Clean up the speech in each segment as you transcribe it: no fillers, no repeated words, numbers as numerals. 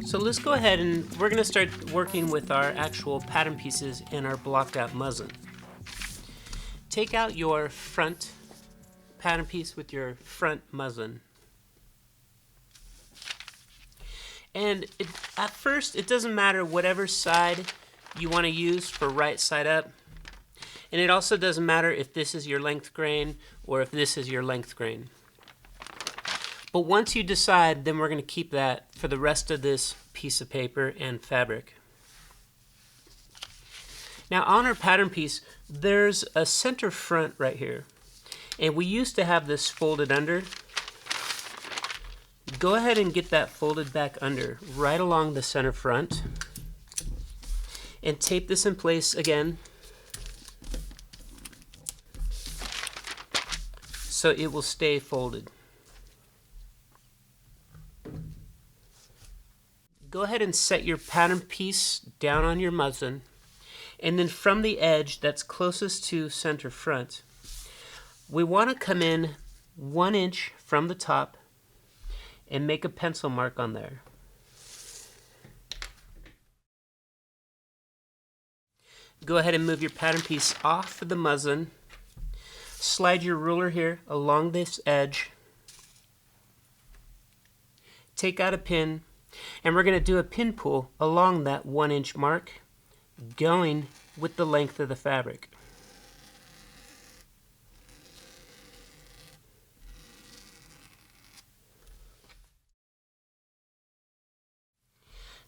So let's go ahead and we're going to start working with our actual pattern pieces in our blocked out muslin. Take out your front pattern piece with your front muslin. And at first it doesn't matter whatever side you want to use for right side up. And it also doesn't matter if this is your length grain or if this is your length grain. But once you decide, then we're going to keep that for the rest of this piece of paper and fabric. Now on our pattern piece, there's a center front right here. And we used to have this folded under. Go ahead and get that folded back under right along the center front. And tape this in place again, so it will stay folded. Go ahead and set your pattern piece down on your muslin, and then from the edge that's closest to center front, we want to come in 1 inch from the top and make a pencil mark on there. Go ahead and move your pattern piece off of the muslin. Slide your ruler here along this edge. Take out a pin, and we're going to do a pin pull along that 1 inch mark, going with the length of the fabric.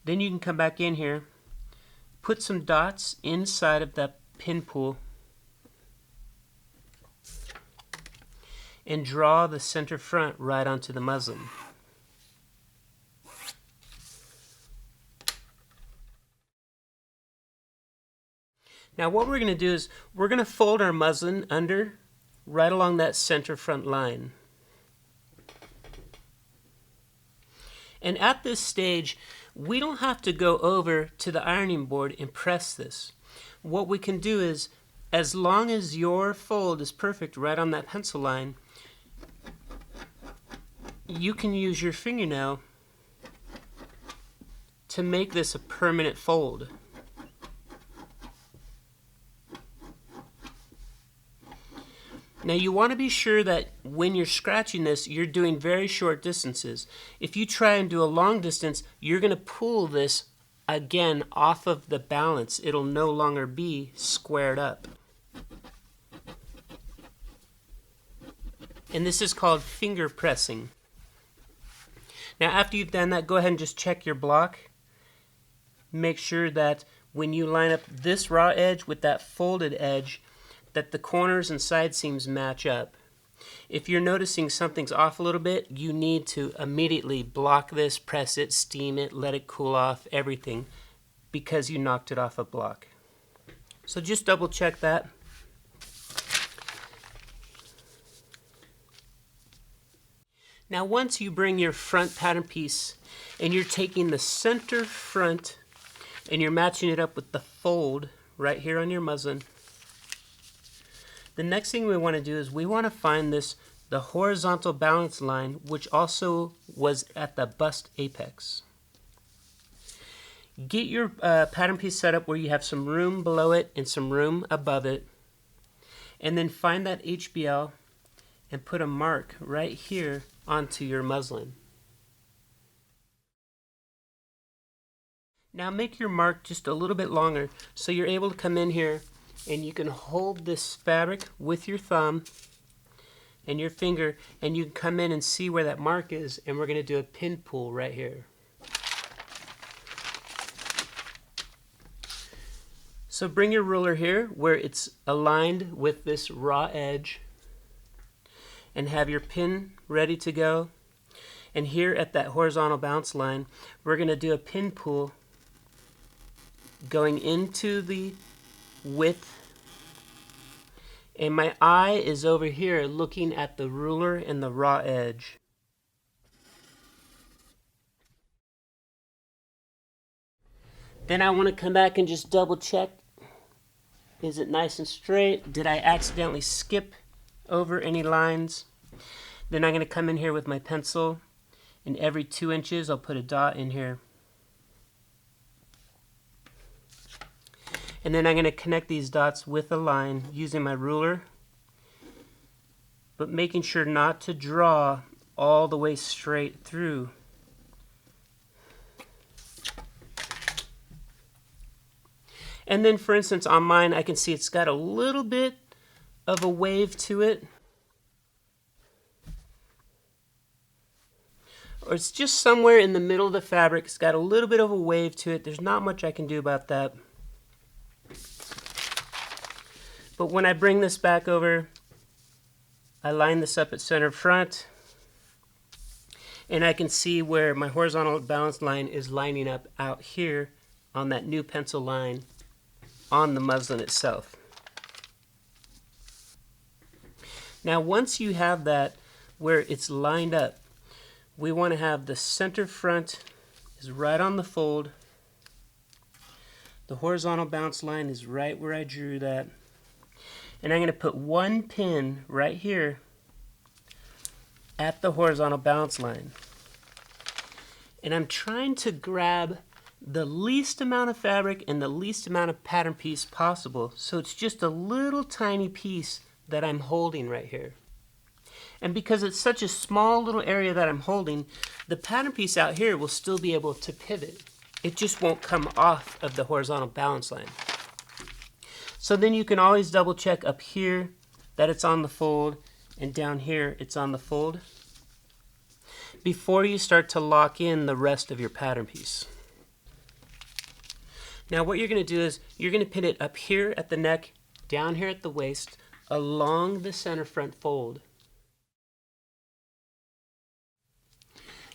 Then you can come back in here, put some dots inside of that pin pull, and draw the center front right onto the muslin. Now what we're going to do is we're going to fold our muslin under right along that center front line. And at this stage, we don't have to go over to the ironing board and press this. What we can do is, as long as your fold is perfect right on that pencil line, you can use your fingernail to make this a permanent fold. Now you want to be sure that when you're scratching this, you're doing very short distances. If you try and do a long distance, you're going to pull this again off of the balance. It'll no longer be squared up. And this is called finger pressing. Now after you've done that, go ahead and just check your block. Make sure that when you line up this raw edge with that folded edge, that the corners and side seams match up. If you're noticing something's off a little bit, you need to immediately block this, press it, steam it, let it cool off, everything, because you knocked it off a block. So just double check that. Now once you bring your front pattern piece and you're taking the center front and you're matching it up with the fold right here on your muslin, the next thing we want to do is we want to find the horizontal balance line, which also was at the bust apex. Get your pattern piece set up where you have some room below it and some room above it, and then find that HBL and put a mark right here onto your muslin. Now make your mark just a little bit longer so you're able to come in here and you can hold this fabric with your thumb and your finger, and you can come in and see where that mark is, and we're going to do a pin pull right here. So bring your ruler here where it's aligned with this raw edge and have your pin ready to go. And here at that horizontal bounce line, we're going to do a pin pull going into the width, and my eye is over here looking at the ruler and the raw edge. Then I want to come back and just double check, is it nice and straight? Did I accidentally skip over any lines? Then I'm going to come in here with my pencil, and every 2 inches I'll put a dot in here. And then I'm going to connect these dots with a line using my ruler, but making sure not to draw all the way straight through. And then, for instance, on mine, I can see it's got a little bit of a wave to it. Or it's just somewhere in the middle of the fabric. It's got a little bit of a wave to it. There's not much I can do about that. But when I bring this back over, I line this up at center front, and I can see where my horizontal balance line is lining up out here on that new pencil line on the muslin itself. Now once you have that where it's lined up, we want to have the center front is right on the fold. The horizontal bounce line is right where I drew that. And I'm going to put one pin right here at the horizontal bounce line. And I'm trying to grab the least amount of fabric and the least amount of pattern piece possible. So it's just a little tiny piece that I'm holding right here. And because it's such a small little area that I'm holding, the pattern piece out here will still be able to pivot. It just won't come off of the horizontal balance line. So then you can always double check up here that it's on the fold, and down here it's on the fold, before you start to lock in the rest of your pattern piece. Now what you're going to do is you're going to pin it up here at the neck, down here at the waist, along the center front fold.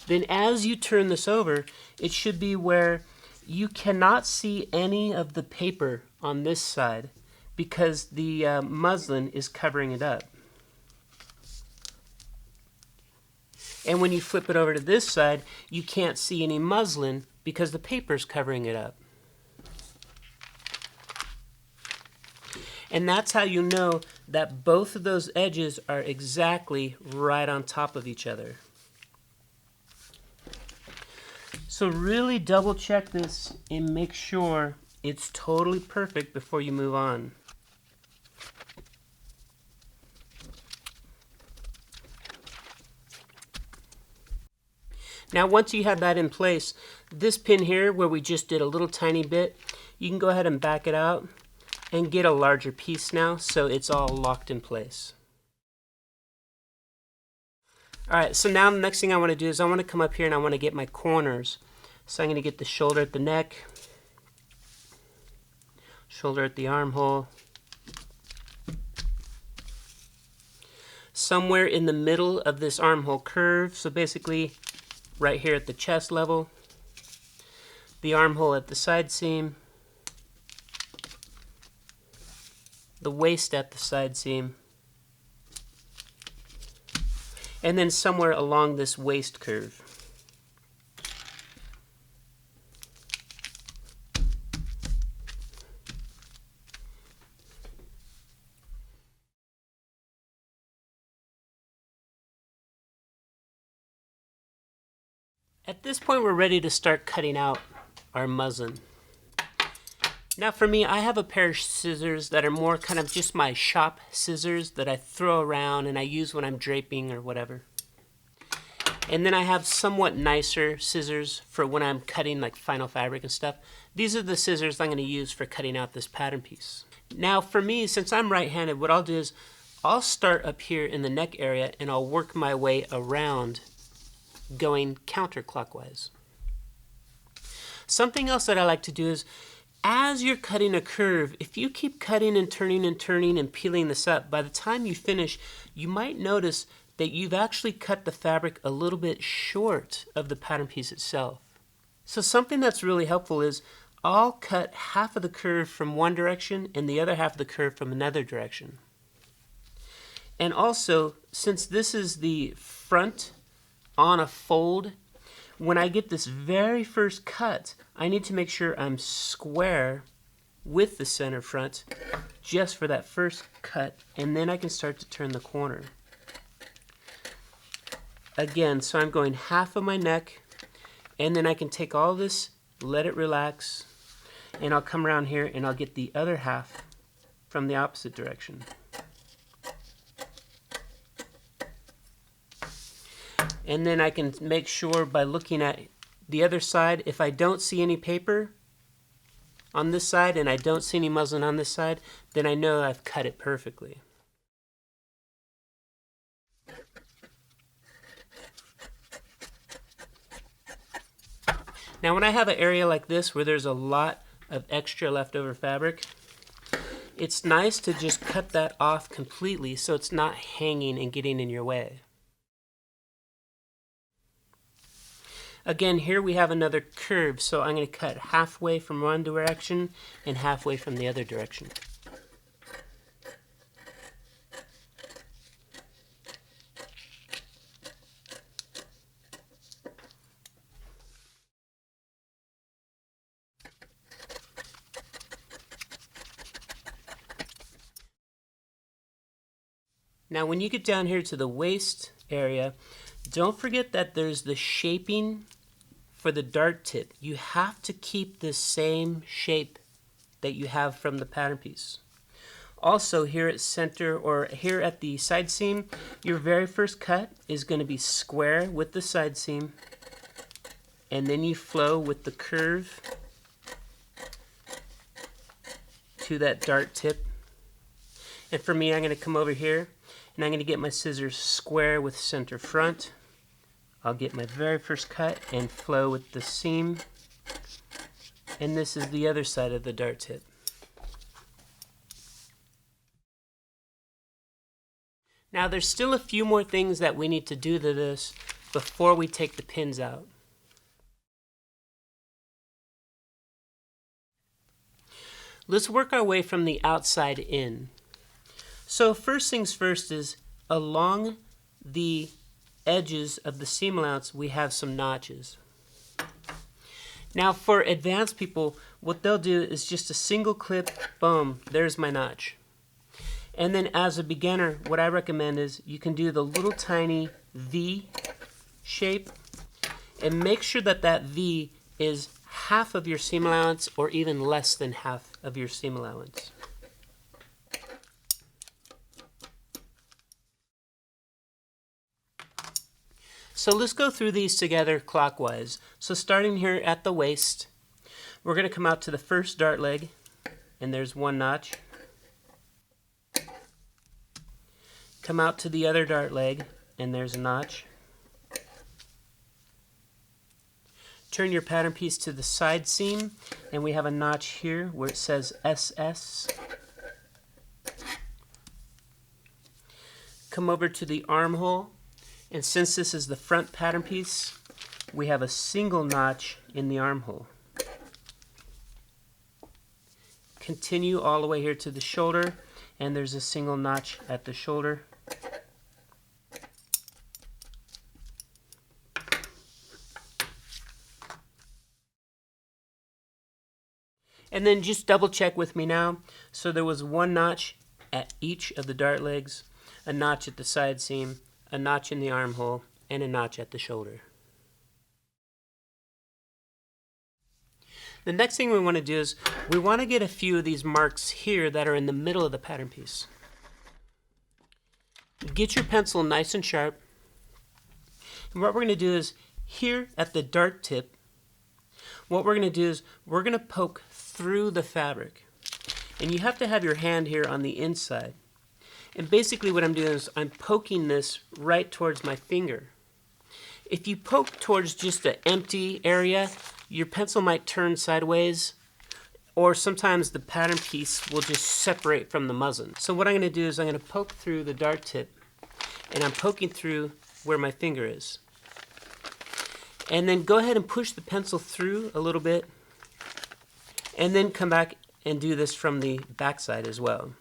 Then as you turn this over, it should be where you cannot see any of the paper on this side because the muslin is covering it up. And when you flip it over to this side, you can't see any muslin because the paper is covering it up. And that's how you know that both of those edges are exactly right on top of each other. So really double check this and make sure it's totally perfect before you move on. Now once you have that in place, this pin here where we just did a little tiny bit, you can go ahead and back it out and get a larger piece now so it's all locked in place. Alright, so now the next thing I want to do is I want to come up here and I want to get my corners. So I'm going to get the shoulder at the neck, shoulder at the armhole, somewhere in the middle of this armhole curve, so basically right here at the chest level, the armhole at the side seam, the waist at the side seam, and then somewhere along this waist curve. At this point, we're ready to start cutting out our muslin. Now for me, I have a pair of scissors that are more kind of just my shop scissors that I throw around and I use when I'm draping or whatever. And then I have somewhat nicer scissors for when I'm cutting like final fabric and stuff. These are the scissors I'm going to use for cutting out this pattern piece. Now for me, since I'm right-handed, what I'll do is I'll start up here in the neck area and I'll work my way around going counterclockwise. Something else that I like to do is as you're cutting a curve, if you keep cutting and turning and peeling this up, by the time you finish, you might notice that you've actually cut the fabric a little bit short of the pattern piece itself. So something that's really helpful is I'll cut half of the curve from one direction and the other half of the curve from another direction. And also, since this is the front on a fold, when I get this very first cut, I need to make sure I'm square with the center front just for that first cut, and then I can start to turn the corner. Again, so I'm going half of my neck, and then I can take all this, let it relax, and I'll come around here and I'll get the other half from the opposite direction. And then I can make sure by looking at the other side, if I don't see any paper on this side and I don't see any muslin on this side, then I know I've cut it perfectly. Now when I have an area like this where there's a lot of extra leftover fabric, it's nice to just cut that off completely so it's not hanging and getting in your way. Again, here we have another curve, so I'm going to cut halfway from one direction and halfway from the other direction. Now when you get down here to the waist area, don't forget that there's the shaping for the dart tip. You have to keep the same shape that you have from the pattern piece. Also here at center, or here at the side seam, your very first cut is going to be square with the side seam, and then you flow with the curve to that dart tip. And for me, I'm going to come over here and I'm going to get my scissors square with center front. I'll get my very first cut and flow with the seam. And this is the other side of the dart tip. Now there's still a few more things that we need to do to this before we take the pins out. Let's work our way from the outside in. So first things first is along the edges of the seam allowance we have some notches. Now for advanced people, what they'll do is just a single clip, boom, there's my notch. And then as a beginner, what I recommend is you can do the little tiny V shape and make sure that that V is half of your seam allowance or even less than half of your seam allowance. So let's go through these together clockwise. So starting here at the waist, we're going to come out to the first dart leg, and there's one notch. Come out to the other dart leg, and there's a notch. Turn your pattern piece to the side seam, and we have a notch here where it says SS. Come over to the armhole, and since this is the front pattern piece, we have a single notch in the armhole. Continue all the way here to the shoulder, and there's a single notch at the shoulder. And then just double check with me now. So there was one notch at each of the dart legs, a notch at the side seam, a notch in the armhole, and a notch at the shoulder. The next thing we want to do is we want to get a few of these marks here that are in the middle of the pattern piece. Get your pencil nice and sharp. And what we're going to do is here at the dart tip, what we're going to do is we're going to poke through the fabric. And you have to have your hand here on the inside. And basically what I'm doing is I'm poking this right towards my finger. If you poke towards just an empty area, your pencil might turn sideways, or sometimes the pattern piece will just separate from the muslin. So what I'm going to do is I'm going to poke through the dart tip, and I'm poking through where my finger is. And then go ahead and push the pencil through a little bit, and then come back and do this from the back side as well.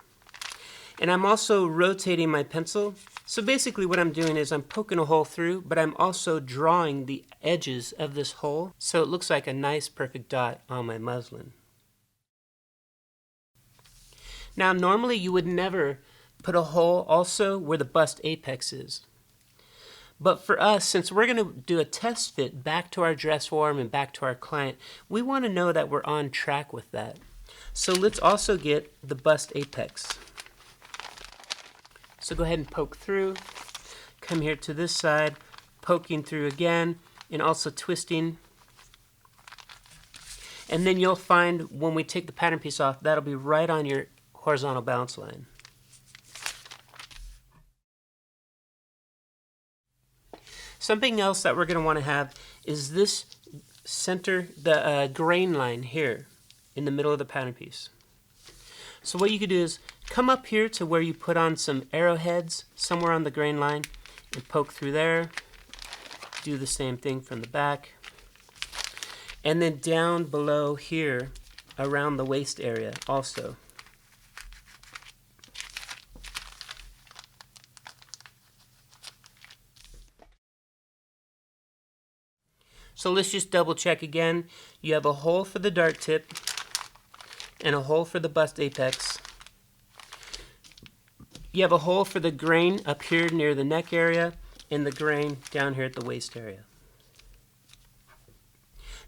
And I'm also rotating my pencil. So basically what I'm doing is I'm poking a hole through, but I'm also drawing the edges of this hole so it looks like a nice perfect dot on my muslin. Now normally you would never put a hole also where the bust apex is. But for us, since we're going to do a test fit back to our dress form and back to our client, we want to know that we're on track with that. So let's also get the bust apex. So go ahead and poke through, come here to this side, poking through again, and also twisting. And then you'll find when we take the pattern piece off, that'll be right on your horizontal balance line. Something else that we're going to want to have is this center, the grain line here in the middle of the pattern piece. So what you could do is come up here to where you put on some arrowheads somewhere on the grain line and poke through there. Do the same thing from the back. And then down below here around the waist area also. So let's just double check again. You have a hole for the dart tip and a hole for the bust apex. You have a hole for the grain up here near the neck area and the grain down here at the waist area.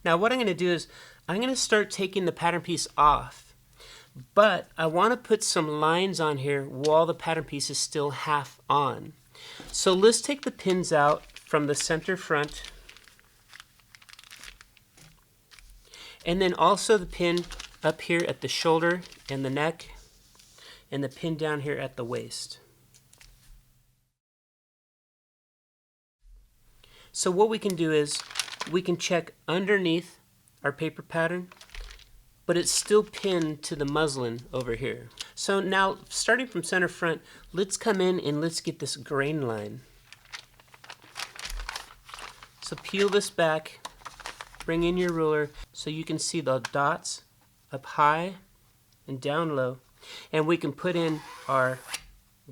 Now what I'm going to do is I'm going to start taking the pattern piece off, but I want to put some lines on here while the pattern piece is still half on. So let's take the pins out from the center front, and then also the pin up here at the shoulder and the neck, and the pin down here at the waist. So what we can do is we can check underneath our paper pattern, but it's still pinned to the muslin over here. So now, starting from center front, let's come in and let's get this grain line. So peel this back, bring in your ruler so you can see the dots up high and down low, and we can put in our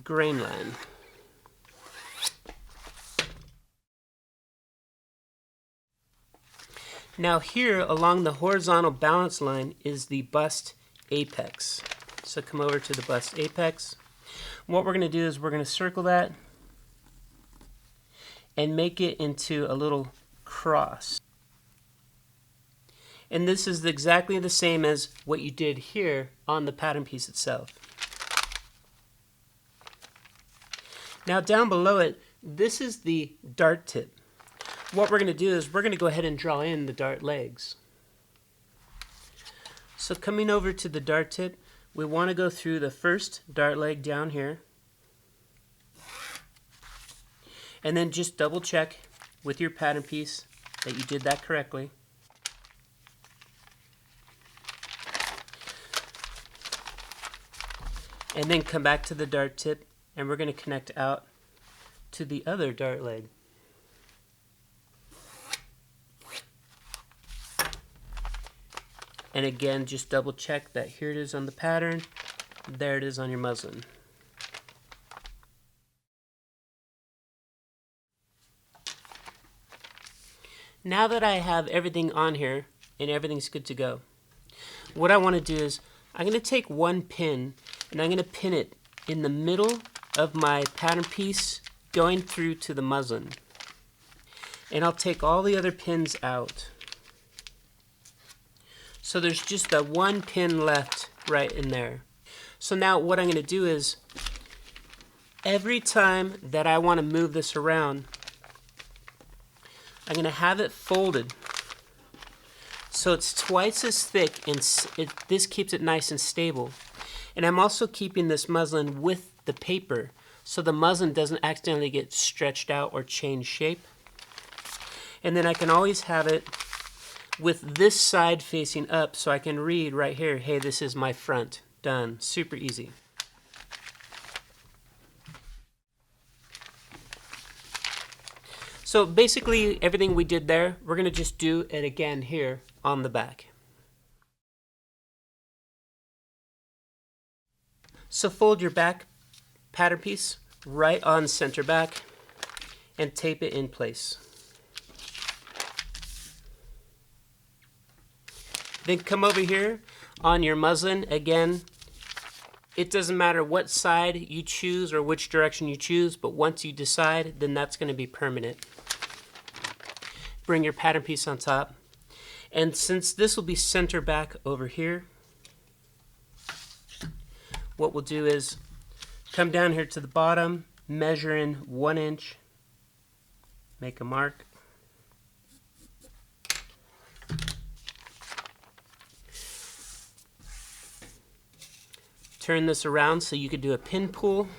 grain line. Now here along the horizontal balance line is the bust apex. So come over to the bust apex. What we're going to do is we're going to circle that and make it into a little cross. And this is exactly the same as what you did here on the pattern piece itself. Now down below it, this is the dart tip. What we're going to do is we're going to go ahead and draw in the dart legs. So coming over to the dart tip, we want to go through the first dart leg down here. And then just double check with your pattern piece that you did that correctly. And then come back to the dart tip, and we're going to connect out to the other dart leg. And again, just double check that here it is on the pattern, there it is on your muslin. Now that I have everything on here and everything's good to go, what I want to do is I'm going to take one pin and I'm going to pin it in the middle of my pattern piece going through to the muslin. And I'll take all the other pins out. So there's just that one pin left right in there. So now what I'm going to do is every time that I want to move this around, I'm going to have it folded so it's twice as thick, and this keeps it nice and stable. And I'm also keeping this muslin with the paper so the muslin doesn't accidentally get stretched out or change shape. And then I can always have it with this side facing up so I can read right here, hey, this is my front. Done. Super easy. So basically everything we did there, we're going to just do it again here on the back. So fold your back pattern piece right on center back and tape it in place. Then come over here on your muslin again, It doesn't matter what side you choose or which direction you choose, but once you decide, then that's going to be permanent. Bring your pattern piece on top. And since this will be center back over here, what we'll do is come down here to the bottom, measure in 1 inch, make a mark. Turn this around so you could do a pin pull.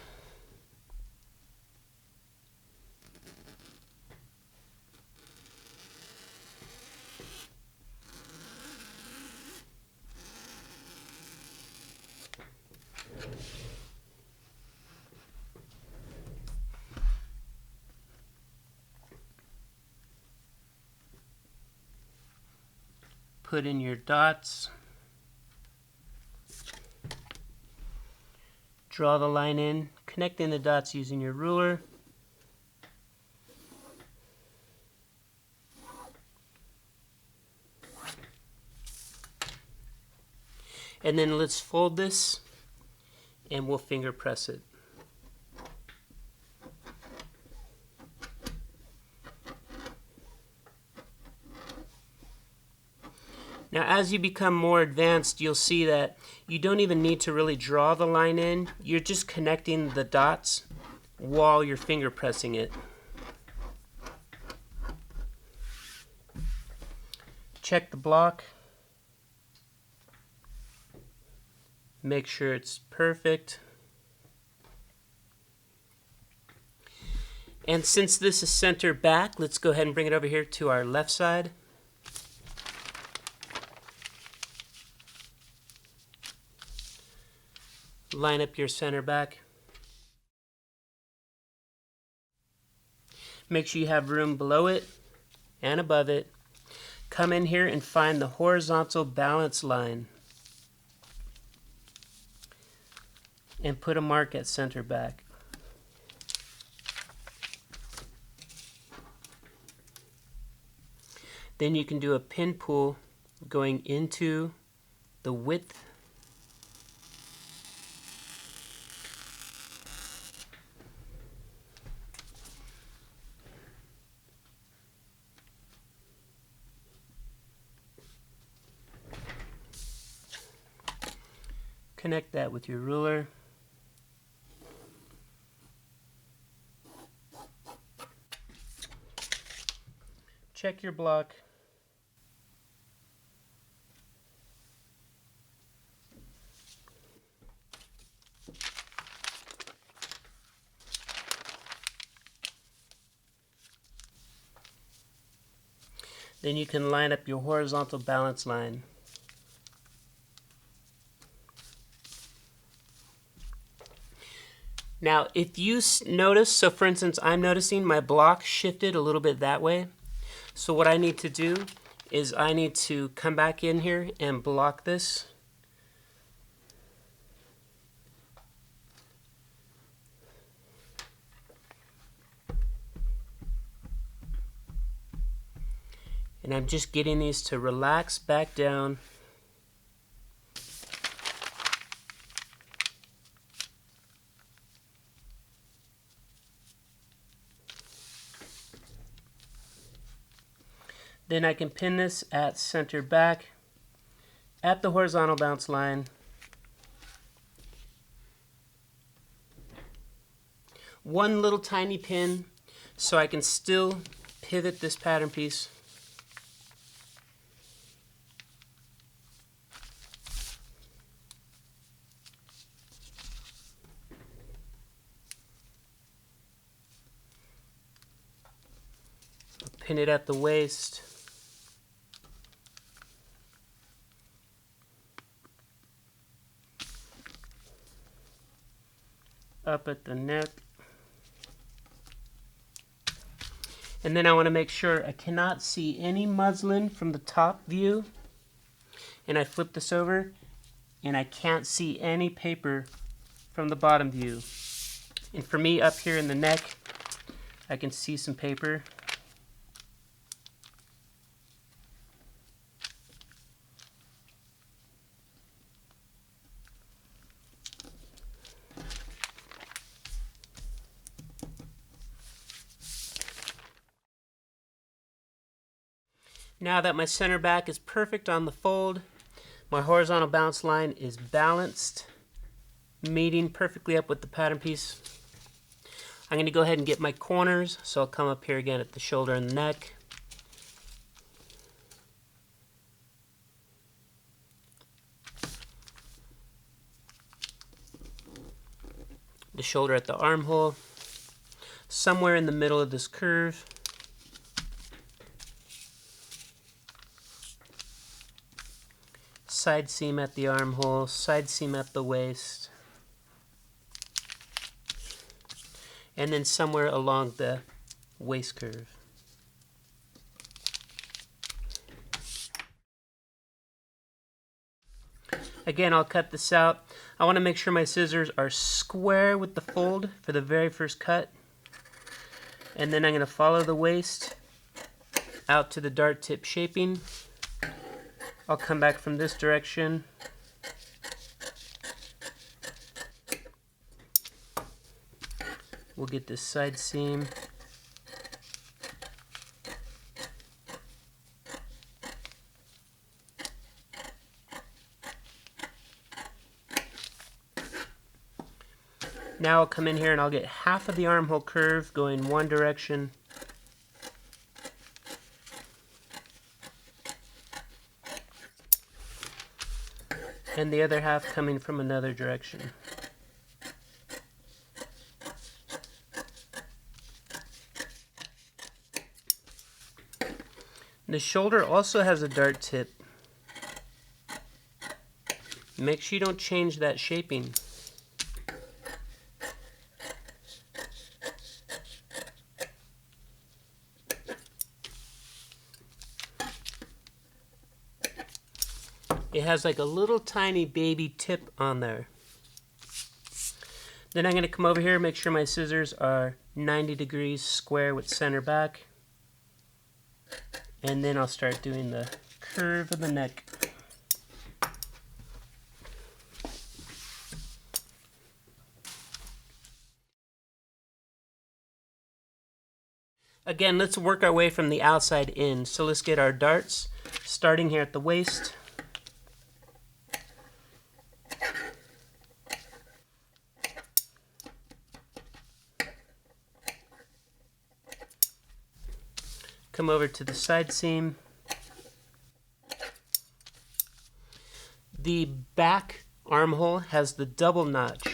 Put in your dots. Draw the line in, connecting the dots using your ruler. And then let's fold this and we'll finger press it. Now as you become more advanced, you'll see that you don't even need to really draw the line in. You're just connecting the dots while you're finger pressing it. Check the block. Make sure it's perfect. And since this is center back, let's go ahead and bring it over here to our left side. Line up your center back. Make sure you have room below it and above it. Come in here and find the horizontal balance line and put a mark at center back. Then you can do a pin pull going into the width . Connect that with your ruler. Check your block. Then you can line up your horizontal balance line. Now, if you notice, so for instance, I'm noticing my block shifted a little bit that way. So what I need to do is I need to come back in here and block this. And I'm just getting these to relax back down. Then I can pin this at center back at the horizontal bounce line. One little tiny pin so I can still pivot this pattern piece. Pin it at the waist. Up at the neck. And then I want to make sure I cannot see any muslin from the top view. And I flip this over and I can't see any paper from the bottom view. And for me up here in the neck, I can see some paper. Now that my center back is perfect on the fold, my horizontal bounce line is balanced, meeting perfectly up with the pattern piece. I'm going to go ahead and get my corners, so I'll come up here again at the shoulder and the neck. The shoulder at the armhole, somewhere in the middle of this curve. Side seam at the armhole, side seam at the waist, and then somewhere along the waist curve. Again, I'll cut this out. I want to make sure my scissors are square with the fold for the very first cut. And then I'm going to follow the waist out to the dart tip shaping. I'll come back from this direction. We'll get this side seam. Now I'll come in here and I'll get half of the armhole curve going one direction. And the other half coming from another direction. The shoulder also has a dart tip. Make sure you don't change that shaping. It has like a little tiny baby tip on there. Then I'm going to come over here, make sure my scissors are 90 degrees square with center back. And then I'll start doing the curve of the neck. Again, let's work our way from the outside in. So let's get our darts starting here at the waist. Come over to the side seam. The back armhole has the double notch,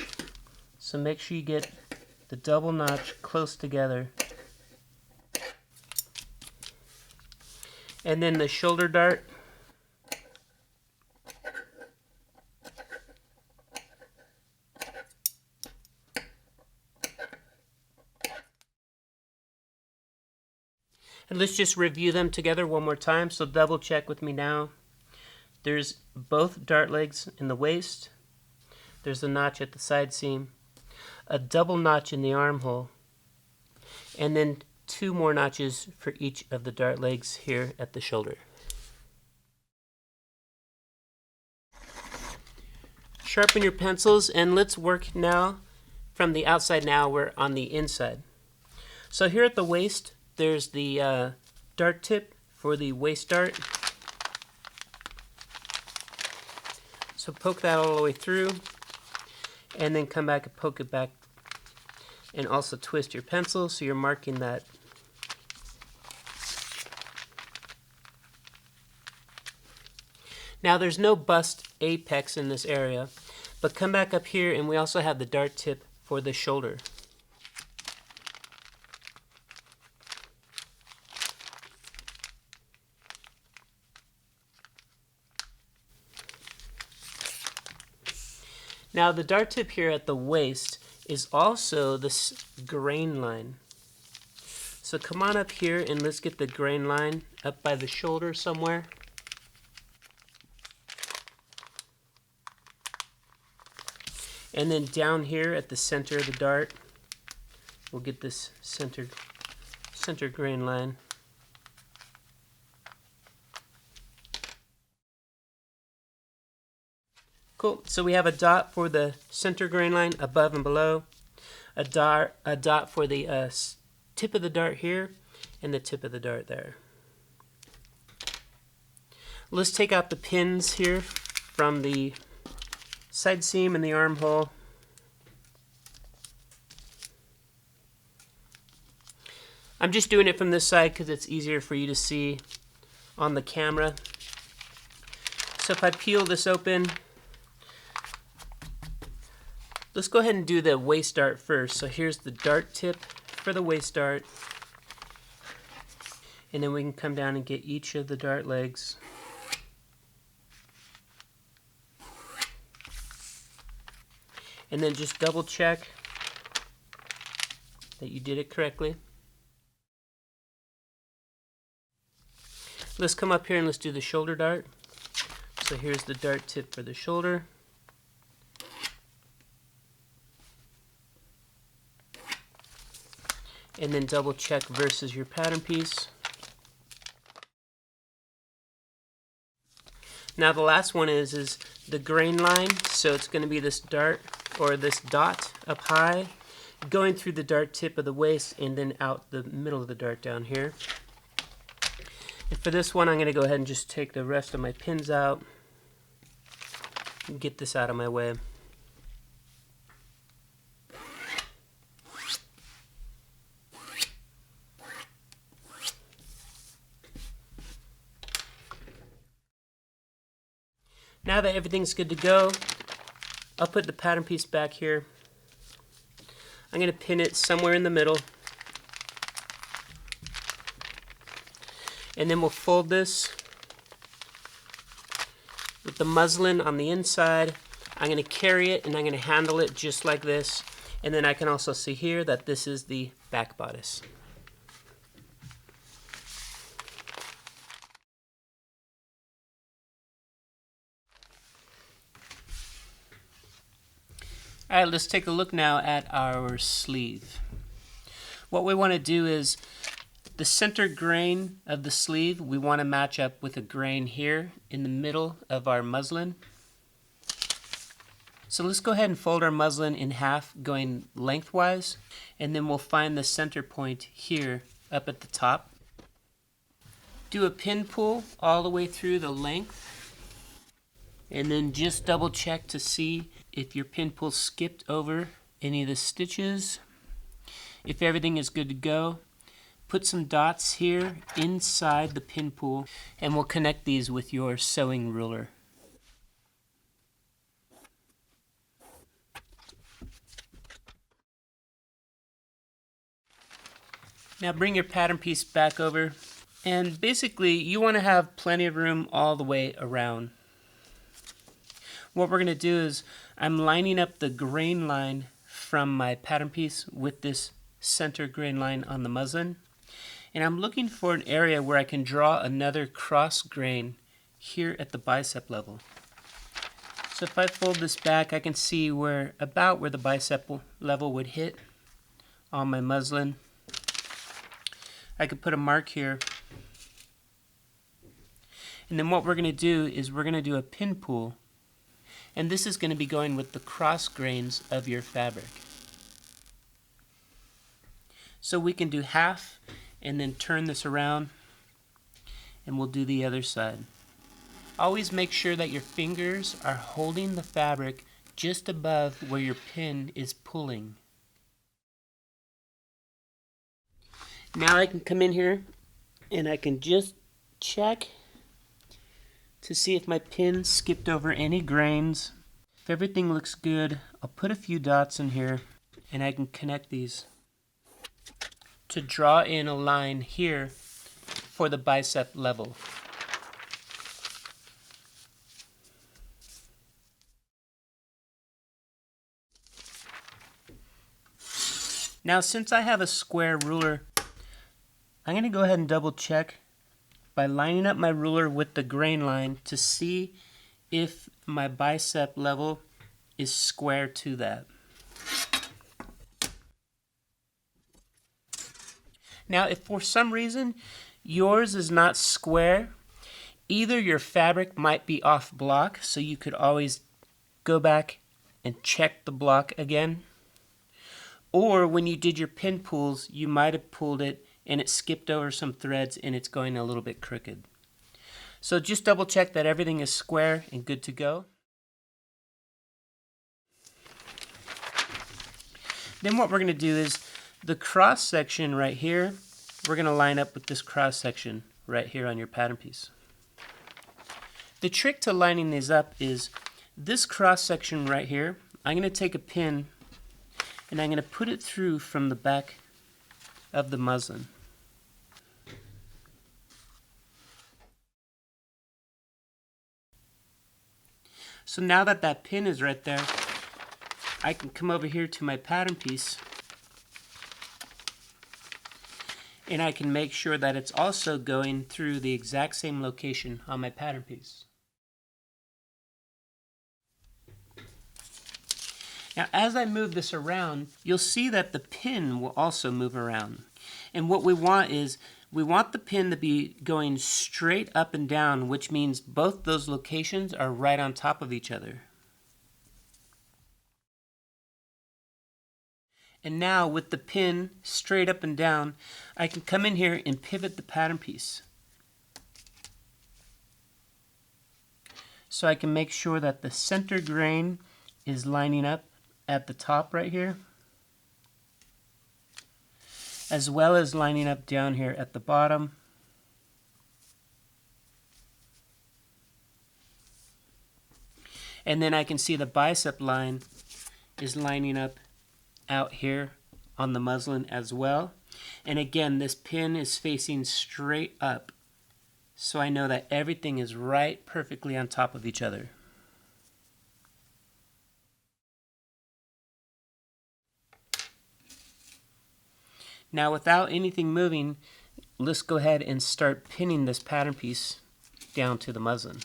so make sure you get the double notch close together. And then the shoulder dart. And let's just review them together one more time, so double check with me now. There's both dart legs in the waist. There's a notch at the side seam. A double notch in the armhole. And then 2 more notches for each of the dart legs here at the shoulder. Sharpen your pencils and let's work now from the outside. Now we're on the inside. So here at the waist, there's the dart tip for the waist dart. So poke that all the way through and then come back and poke it back, and also twist your pencil so you're marking that. Now there's no bust apex in this area, but come back up here and we also have the dart tip for the shoulder. Now the dart tip here at the waist is also this grain line. So come on up here and let's get the grain line up by the shoulder somewhere. And then down here at the center of the dart, we'll get this center grain line. Cool, so we have a dot for the center grain line above and below, a dot for the tip of the dart here, and the tip of the dart there. Let's take out the pins here from the side seam and the armhole. I'm just doing it from this side because it's easier for you to see on the camera. So if I peel this open, let's go ahead and do the waist dart first. So here's the dart tip for the waist dart. And then we can come down and get each of the dart legs. And then just double check that you did it correctly. Let's come up here and let's do the shoulder dart. So here's the dart tip for the shoulder. And then double check versus your pattern piece. Now the last one is the grain line. So it's going to be this dart or this dot up high, going through the dart tip of the waist and then out the middle of the dart down here. And for this one, I'm going to go ahead and just take the rest of my pins out and get this out of my way. Now that everything's good to go, I'll put the pattern piece back here. I'm going to pin it somewhere in the middle. And then we'll fold this with the muslin on the inside. I'm going to carry it and I'm going to handle it just like this. And then I can also see here that this is the back bodice. Alright, let's take a look now at our sleeve. What we want to do is the center grain of the sleeve, we want to match up with a grain here in the middle of our muslin. So let's go ahead and fold our muslin in half going lengthwise, and then we'll find the center point here up at the top. Do a pin pull all the way through the length, and then just double check to see if your pin pull skipped over any of the stitches. If everything is good to go, put some dots here inside the pin pull and we'll connect these with your sewing ruler. Now bring your pattern piece back over, and basically you want to have plenty of room all the way around. What we're going to do is I'm lining up the grain line from my pattern piece with this center grain line on the muslin. And I'm looking for an area where I can draw another cross grain here at the bicep level. So if I fold this back, I can see about where the bicep level would hit on my muslin. I could put a mark here. And then what we're going to do is we're going to do a pin pull. And this is going to be going with the cross grains of your fabric. So we can do half and then turn this around and we'll do the other side. Always make sure that your fingers are holding the fabric just above where your pin is pulling. Now I can come in here and I can just check to see if my pin skipped over any grains. If everything looks good, I'll put a few dots in here and I can connect these to draw in a line here for the bicep level. Now since I have a square ruler, I'm going to go ahead and double check by lining up my ruler with the grain line to see if my bicep level is square to that. Now if for some reason yours is not square, either your fabric might be off block, so you could always go back and check the block again, or when you did your pin pulls you might have pulled it and it skipped over some threads and it's going a little bit crooked. So just double check that everything is square and good to go. Then what we're going to do is the cross section right here, we're going to line up with this cross section right here on your pattern piece. The trick to lining these up is this cross section right here, I'm going to take a pin and I'm going to put it through from the back of the muslin. So now that that pin is right there, I can come over here to my pattern piece and I can make sure that it's also going through the exact same location on my pattern piece. Now as I move this around, you'll see that the pin will also move around. And what we want is, we want the pin to be going straight up and down, which means both those locations are right on top of each other. And now with the pin straight up and down, I can come in here and pivot the pattern piece. So I can make sure that the center grain is lining up at the top right here, as well as lining up down here at the bottom. And then I can see the bicep line is lining up out here on the muslin as well. And again, this pin is facing straight up, so I know that everything is right perfectly on top of each other. Now without anything moving, let's go ahead and start pinning this pattern piece down to the muslin.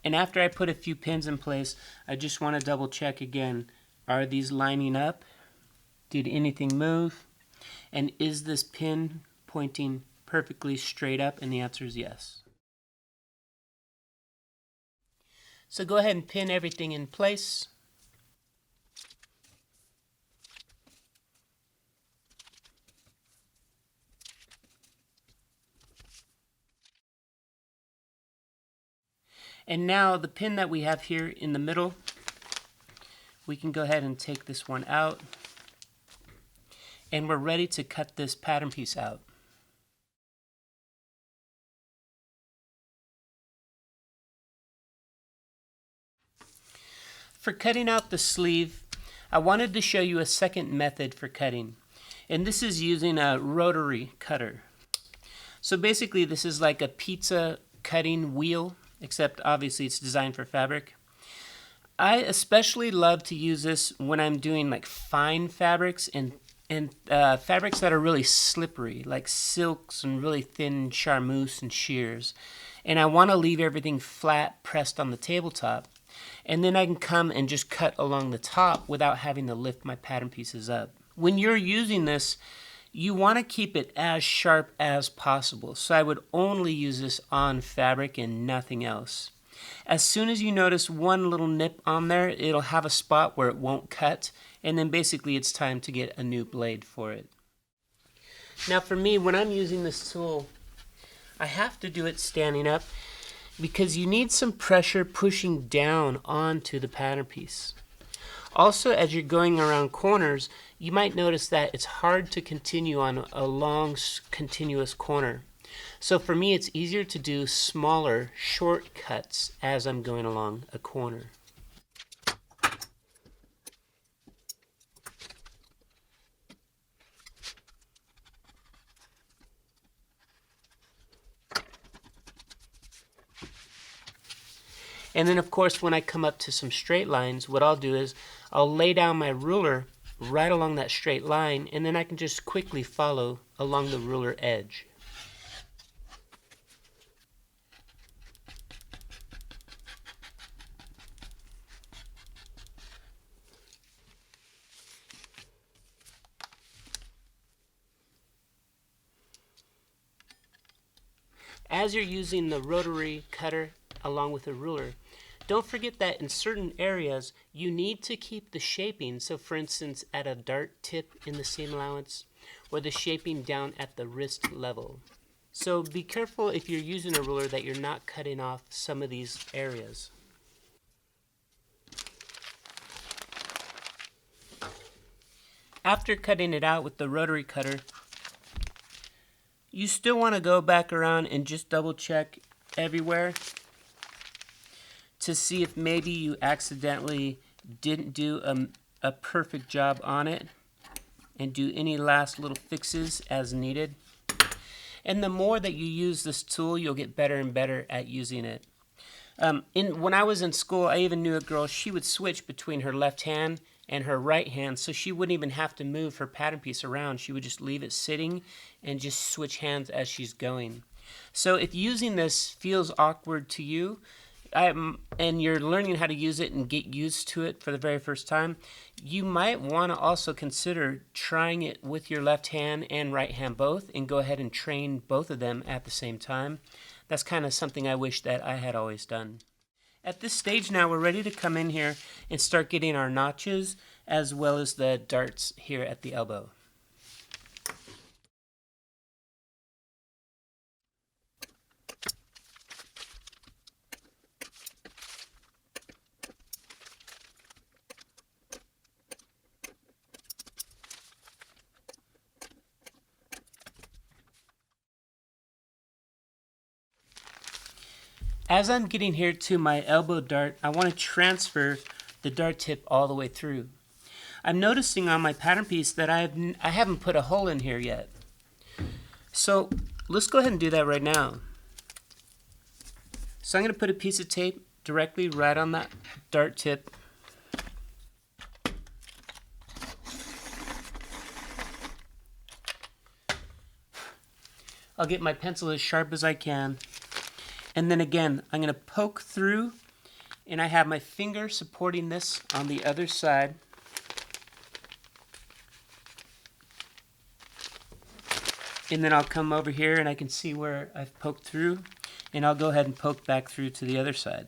And after I put a few pins in place, I just want to double check again. Are these lining up? Did anything move? And is this pin pointing perfectly straight up? And the answer is yes. So go ahead and pin everything in place. And now the pin that we have here in the middle, we can go ahead and take this one out, and we're ready to cut this pattern piece out. For cutting out the sleeve, I wanted to show you a second method for cutting, and this is using a rotary cutter. So basically this is like a pizza cutting wheel, except obviously it's designed for fabric. I especially love to use this when I'm doing like fine fabrics and fabrics that are really slippery, like silks and really thin charmeuse and sheers. And I want to leave everything flat pressed on the tabletop. And then I can come and just cut along the top without having to lift my pattern pieces up. When you're using this, you want to keep it as sharp as possible. So I would only use this on fabric and nothing else. As soon as you notice one little nip on there, it'll have a spot where it won't cut, and then basically it's time to get a new blade for it. Now for me, when I'm using this tool, I have to do it standing up because you need some pressure pushing down onto the pattern piece. Also, as you're going around corners, you might notice that it's hard to continue on a long, continuous corner. So for me, it's easier to do smaller, short cuts as I'm going along a corner. And then of course when I come up to some straight lines, what I'll do is I'll lay down my ruler right along that straight line, and then I can just quickly follow along the ruler edge. As you're using the rotary cutter along with a ruler, don't forget that in certain areas you need to keep the shaping. So for instance, at a dart tip in the seam allowance, or the shaping down at the wrist level. So be careful if you're using a ruler that you're not cutting off some of these areas. After cutting it out with the rotary cutter, you still want to go back around and just double check everywhere to see if maybe you accidentally didn't do a perfect job on it, and do any last little fixes as needed. And the more that you use this tool, you'll get better and better at using it. When I was in school, I even knew a girl, she would switch between her left hand and her right hand, so she wouldn't even have to move her pattern piece around. She would just leave it sitting and just switch hands as she's going. So if using this feels awkward to you, and you're learning how to use it and get used to it for the very first time, you might want to also consider trying it with your left hand and right hand both, and go ahead and train both of them at the same time. That's kind of something I wish that I had always done. At this stage now, we're ready to come in here and start getting our notches as well as the darts here at the elbow. As I'm getting here to my elbow dart, I want to transfer the dart tip all the way through. I'm noticing on my pattern piece that I haven't put a hole in here yet. So let's go ahead and do that right now. So I'm going to put a piece of tape directly right on that dart tip. I'll get my pencil as sharp as I can. And then again, I'm going to poke through, and I have my finger supporting this on the other side. And then I'll come over here and I can see where I've poked through, and I'll go ahead and poke back through to the other side.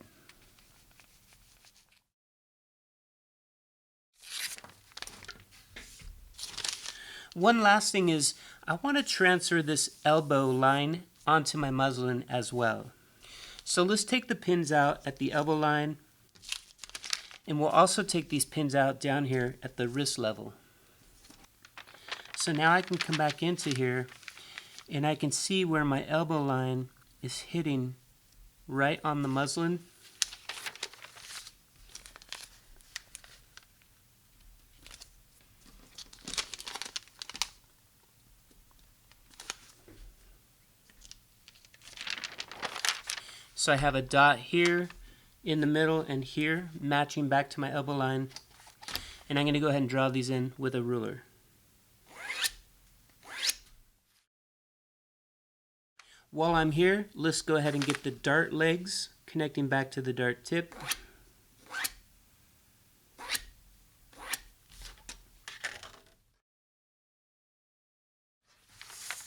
One last thing is, I want to transfer this elbow line onto my muslin as well. So let's take the pins out at the elbow line, and we'll also take these pins out down here at the wrist level. So now I can come back into here and I can see where my elbow line is hitting right on the muslin. So I have a dot here in the middle and here matching back to my elbow line, and I'm going to go ahead and draw these in with a ruler. While I'm here, let's go ahead and get the dart legs connecting back to the dart tip.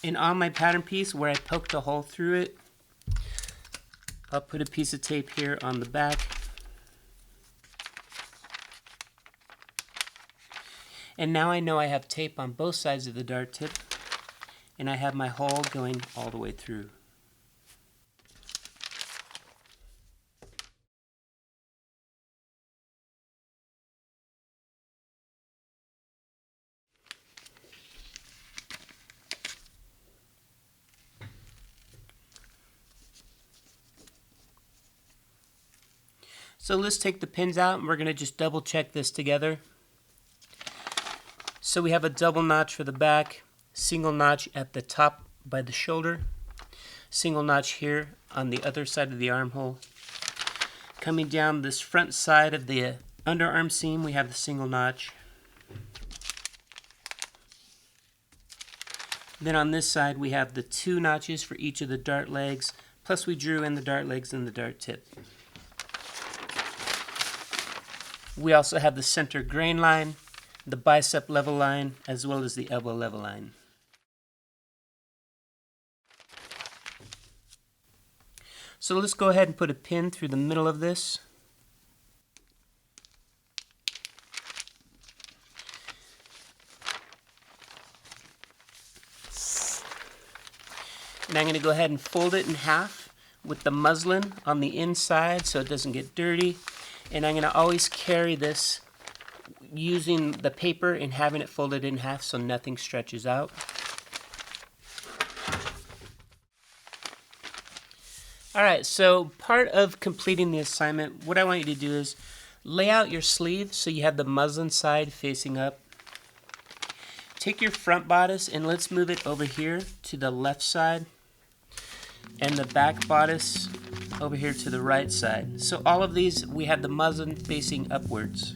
And on my pattern piece where I poked a hole through it, I'll put a piece of tape here on the back. And now I know I have tape on both sides of the dart tip, and I have my hole going all the way through. So let's take the pins out, and we're going to just double check this together. So we have a double notch for the back, single notch at the top by the shoulder, single notch here on the other side of the armhole. Coming down this front side of the underarm seam, we have the single notch. Then on this side, we have the 2 notches for each of the dart legs, plus we drew in the dart legs and the dart tip. We also have the center grain line, the bicep level line, as well as the elbow level line. So let's go ahead and put a pin through the middle of this. And I'm going to go ahead and fold it in half with the muslin on the inside so it doesn't get dirty. And I'm going to always carry this using the paper and having it folded in half so nothing stretches out. Alright, so part of completing the assignment, what I want you to do is lay out your sleeve so you have the muslin side facing up. Take your front bodice and let's move it over here to the left side, and the back bodice over here to the right side. So all of these, we have the muslin facing upwards.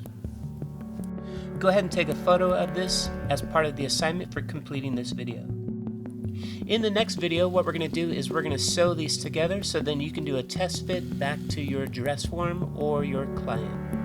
Go ahead and take a photo of this as part of the assignment for completing this video. In the next video, what we're going to do is we're going to sew these together so then you can do a test fit back to your dress form or your client.